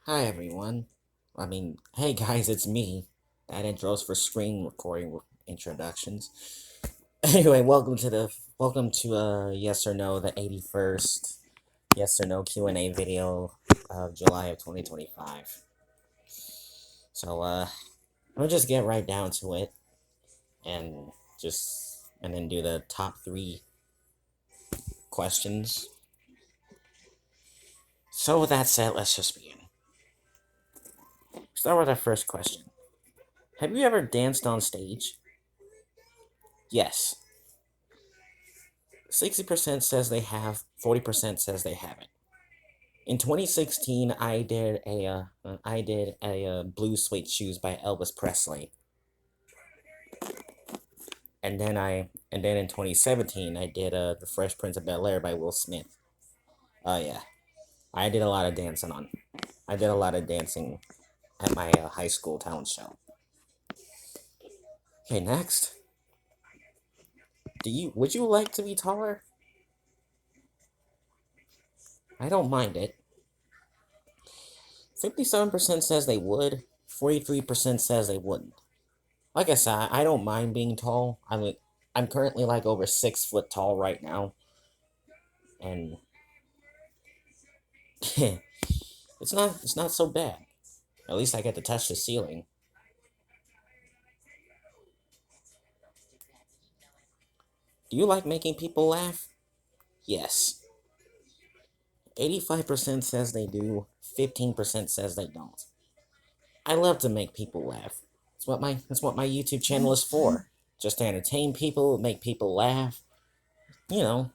Hi everyone. Hey guys, it's me. That intro's for screen recording introductions. Anyway, welcome to yes or no, the 81st yes or no Q&A video of July of 2025. So we'll just get right down to it and then do the top 3 questions. So with that said, let's just begin. Start with our first question. Have you ever danced on stage? Yes. 60% says they have, 40% says they haven't. In 2016, I did a Blue Suede Shoes by Elvis Presley, and then in 2017 I did The Fresh Prince of Bel Air by Will Smith. Oh yeah, I did a lot of dancing on. I did a lot of dancing at my high school talent show. Okay, next. Would you like to be taller? I don't mind it. 57% says they would. 43% says they wouldn't. Like I said, I don't mind being tall. I'm currently like over 6 foot tall right now, and it's not so bad. At least I get to touch the ceiling. Do you like making people laugh? Yes. 85% says they do. 15% says they don't. I love to make people laugh. That's what my YouTube channel is for. Just to entertain people, make people laugh. You know,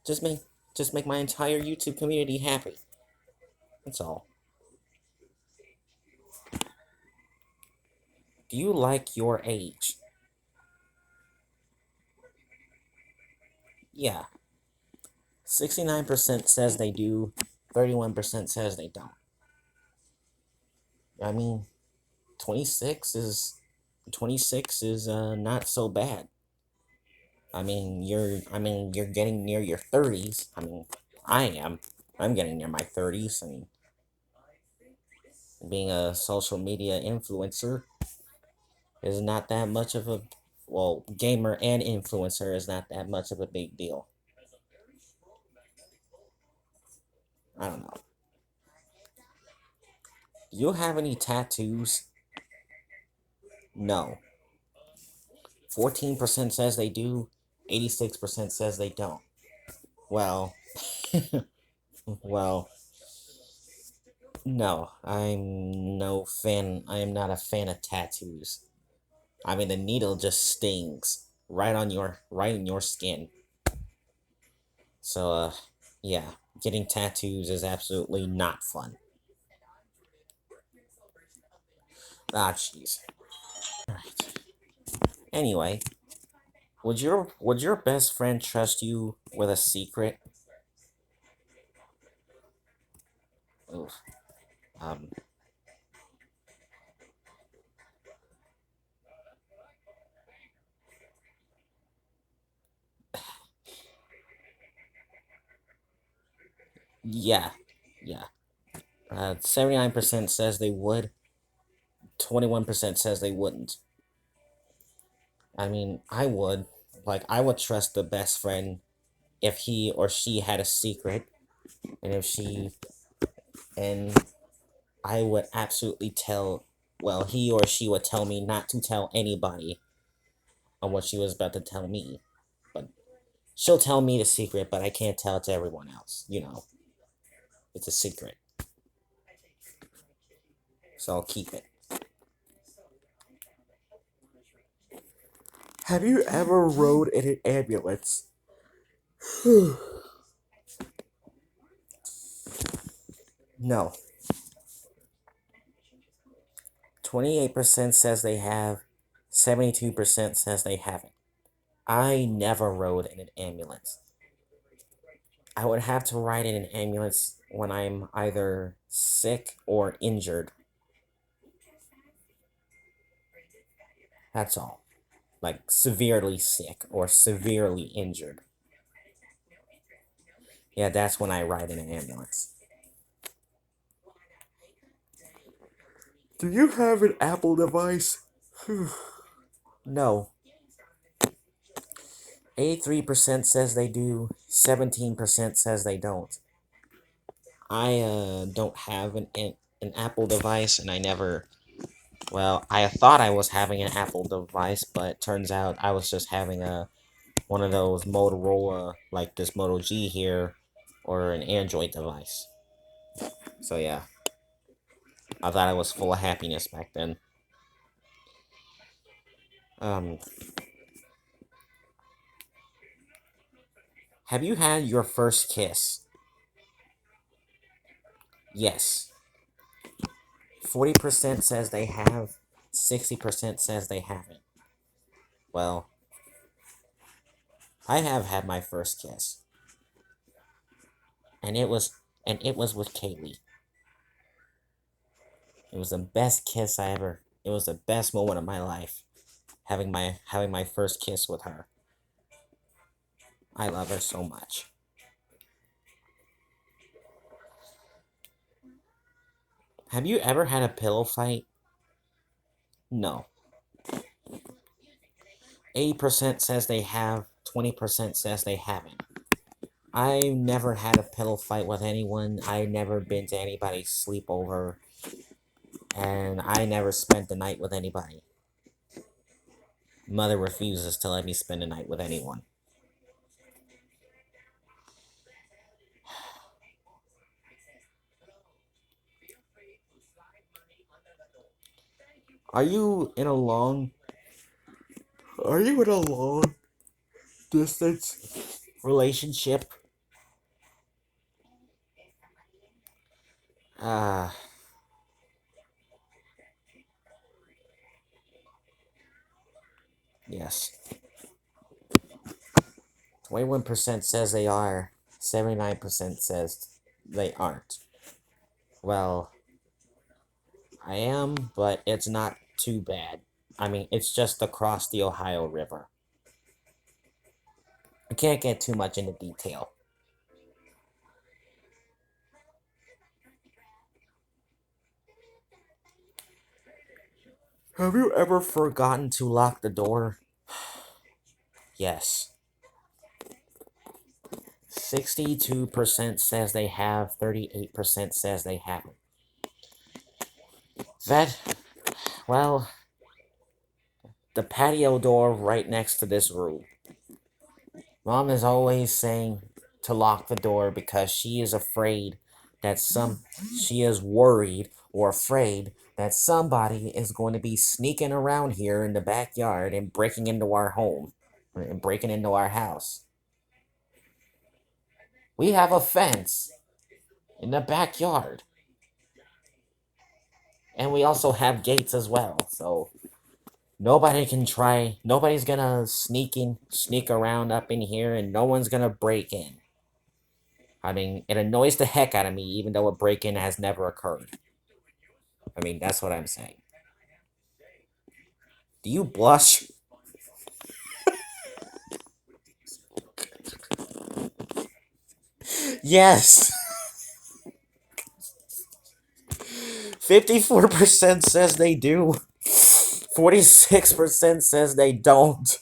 just make just make my entire YouTube community happy. That's all. Do you like your age? Yeah. 69% says they do, 31% says they don't. I mean, 26 is 26 is not so bad. You're getting near your 30s. I am. I'm getting near my 30s. Being a social media influencer is not that much of a gamer and influencer is not that much of a big deal. I don't know. Do you have any tattoos? No. 14% says they do, 86% says they don't. Well, well, no, I'm no fan. I am not a fan of tattoos. The needle just stings right in your skin. So, yeah, getting tattoos is absolutely not fun. Ah, jeez. Alright. Anyway, would your best friend trust you with a secret? Oof. Um, yeah, yeah. 79% says they would. 21% says they wouldn't. I would. I would trust the best friend if he or she had a secret, and if she and I would absolutely he or she would tell me not to tell anybody on what she was about to tell me. But she'll tell me the secret, but I can't tell it to everyone else. It's a secret, so I'll keep it. Have you ever rode in an ambulance? No. 28% says they have, 72% says they haven't. I never rode in an ambulance. I would have to ride in an ambulance when I'm either sick or injured. That's all. Like severely sick or severely injured. Yeah, that's when I ride in an ambulance. Do you have an Apple device? No. 83% says they do, 17% says they don't. I don't have an Apple device, and I never. Well, I thought I was having an Apple device, but turns out I was just having a one of those Motorola, like this Moto G here, or an Android device. So yeah, I thought I was full of happiness back then. Um, have you had your first kiss? Yes. 40% says they have, 60% says they haven't. Well, I have had my first kiss, and it was with Kaylee. It was the best kiss I ever. It was the best moment of my life, having my first kiss with her. I love her so much. Have you ever had a pillow fight? No. 80% says they have, 20% says they haven't. I've never had a pillow fight with anyone. I've never been to anybody's sleepover. And I never spent the night with anybody. Mother refuses to let me spend the night with anyone. Are you in a long Are you in a long distance relationship? Uh, yes. 21% says they are. 79% says they aren't. Well, I am, but it's not too bad. I mean, it's just across the Ohio River. I can't get too much into detail. Have you ever forgotten to lock the door? Yes. 62% says they have, 38% says they haven't. That, well, the patio door right next to this room. Mom is always saying to lock the door because she is afraid that she is worried or afraid that somebody is going to be sneaking around here in the backyard and breaking into our home and breaking into our house. We have a fence in the backyard, and we also have gates as well, so nobody's gonna sneak around up in here, and no one's gonna break in. I mean, it annoys the heck out of me, even though a break-in has never occurred. I mean, that's what I'm saying. Do you blush? Yes! 54% says they do. 46% says they don't.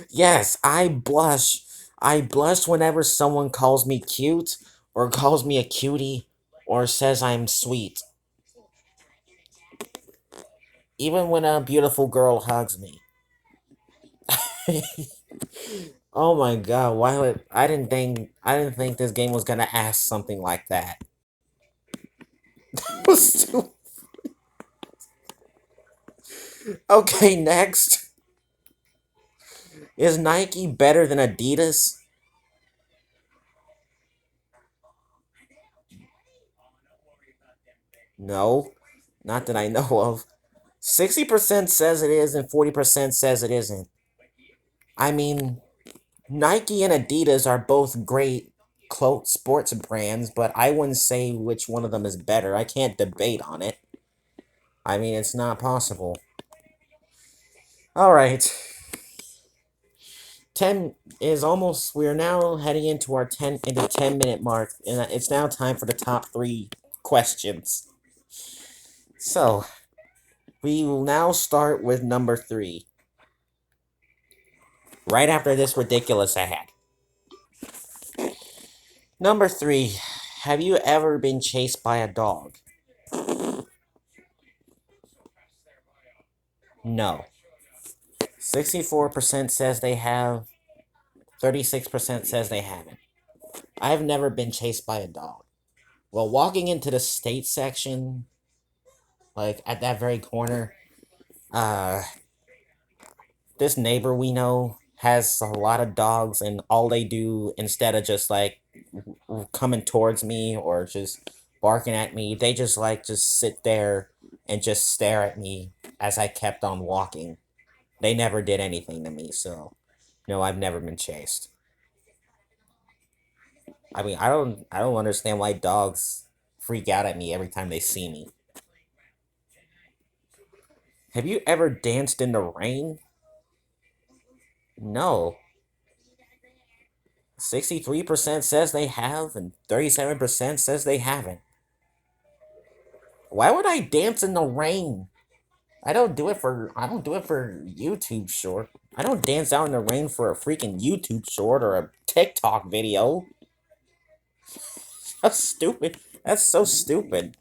Yes, I blush. I blush whenever someone calls me cute, or calls me a cutie, or says I'm sweet. Even when a beautiful girl hugs me. Oh my god, why would I didn't think this game was gonna ask something like that. Okay, next. Is Nike better than Adidas? No, not that I know of. 60% says it is and 40% says it isn't. I mean, Nike and Adidas are both great sports brands, but I wouldn't say which one of them is better. I can't debate on it. I mean, it's not possible. Alright. 10 is almost, we are now heading into our 10-minute mark, and it's now time for the top 3 questions. So, we will now start with number 3. Right after this ridiculous ad. Number 3. Have you ever been chased by a dog? No. 64% says they have, 36% says they haven't. I've never been chased by a dog. Well, walking into the state section, like at that very corner, uh, this neighbor we know has a lot of dogs, and all they do, instead of just like coming towards me or just barking at me, they just sit there and just stare at me as I kept on walking. They never did anything to me, so no, I've never been chased. I mean, I don't understand why dogs freak out at me every time they see me. Have you ever danced in the rain? No. 63% says they have, and 37% says they haven't. Why would I dance in the rain? I don't do it for YouTube short. I don't dance out in the rain for a freaking YouTube short or a TikTok video. That's stupid. That's so stupid.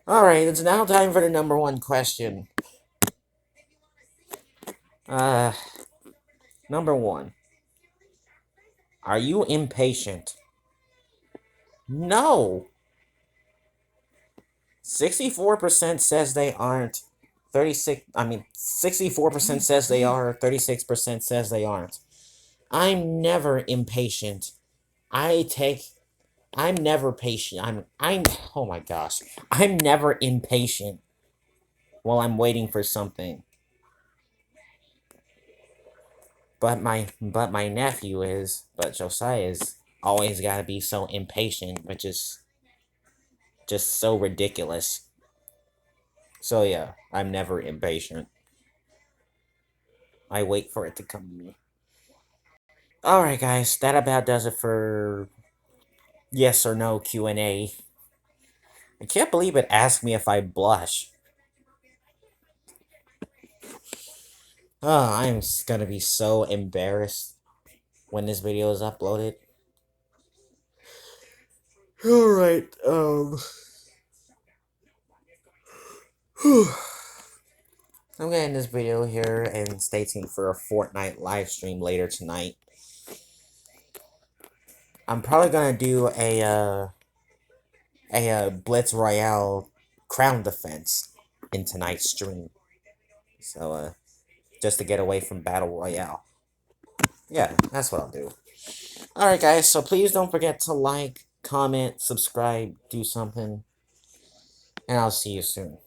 Alright, it's now time for the number 1 question. Uh, Number 1. Are you impatient? No. 64% says they aren't. 64% says they are, 36% says they aren't. I'm never impatient. I take I'm never patient. Oh my gosh. I'm never impatient while I'm waiting for something. But my nephew is, but Josiah is always got to be so impatient, which is just so ridiculous. So yeah, I'm never impatient. I wait for it to come to me. Alright guys, that about does it for yes or no Q&A. I can't believe it asked me if I blush. Oh, I'm gonna be so embarrassed when this video is uploaded. Alright, I'm gonna end this video here and stay tuned for a Fortnite live stream later tonight. I'm probably gonna do a Blitz Royale crown defense in tonight's stream. So, just to get away from Battle Royale. Yeah, that's what I'll do. Alright guys, so please don't forget to like, comment, subscribe, do something, and I'll see you soon.